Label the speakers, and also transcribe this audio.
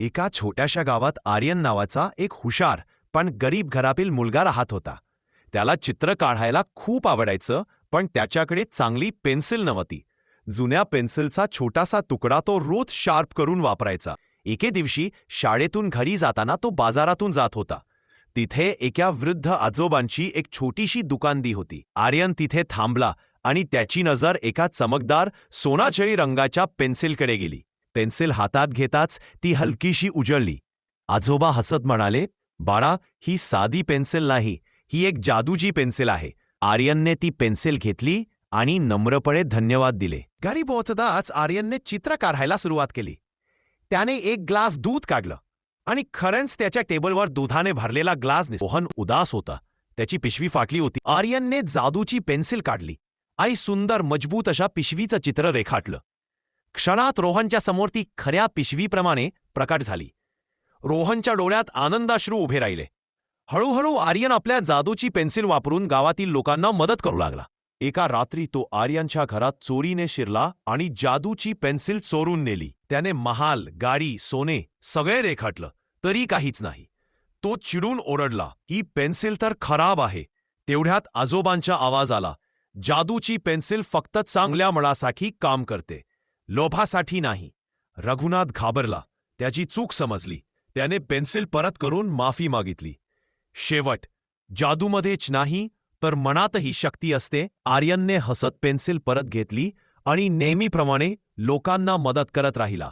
Speaker 1: एका छोट्याशा गावात आर्यन नावाचा एक हुशार पण गरीब घरातील मुलगा राहत होता. त्याला चित्र काढायला खूप आवडायचं, पण त्याच्याकडे चांगली पेन्सिल नव्हती. जुन्या पेन्सिलचा छोटासा तुकडा तो रोज शार्प करून वापरायचा. एके दिवशी शाळेतून घरी जाताना तो बाजारातून जात होता. तिथे एका वृद्ध आजोबांची एक छोटीशी दुकानदी होती. आर्यन तिथे थांबला आणि त्याची नजर एका चमकदार सोनाचळी रंगाच्या पेन्सिलकडे गेली. पेन्सिल हातात घेताच ती हलकीशी उजळली. आजोबा हसत म्हणाले, "बाळा, ही साधी पेन्सिल नाही, ही एक जादूची पेन्सिल आहे." आर्यनने ती पेन्सिल घेतली आणि नम्रपणे धन्यवाद दिले. घरी पोहोचताच आर्यनने चित्र काढायला सुरुवात केली. त्याने एक ग्लास दूध काढलं आणि खरंच त्याच्या टेबलवर दुधाने भरलेला ग्लास रोहन उदास होता. त्याची पिशवी फाटली होती. आर्यनने जादूची पेन्सिल काढली आणि सुंदर मजबूत अशा पिशवीचं चित्र रेखाटलं. क्षणात रोहनच्या समोर ती खऱ्या पिशवीप्रमाणे प्रकट झाली. रोहनच्या डोळ्यात आनंदाश्रू उभे राहिले. हळूहळू आर्यन आपल्या जादूची पेन्सिल वापरून गावातील लोकांना मदत करू लागला. एका रात्री तो आर्यनच्या घरात चोरीने शिरला आणि जादूची पेन्सिल चोरून नेली. त्याने महाल, गाडी, सोने सगळे रेखाटलं, तरी काहीच नाही. तो चिडून ओरडला, "ही पेन्सिल तर खराब आहे." तेवढ्यात आजोबांचा आवाज आला, "जादूची पेन्सिल फक्त चांगल्या मनासाठी काम करते, लोभासाठी नाही." रघुनाथ घाबरला. त्याची चूक समजली. त्याने पेन्सिल परत करून माफी मागितली. शेवट, जादूमध्येच नाही तर मनातही शक्ती असते. आर्यनने हसत पेन्सिल परत घेतली आणि नेहमीप्रमाणे लोकांना मदत करत राहिला.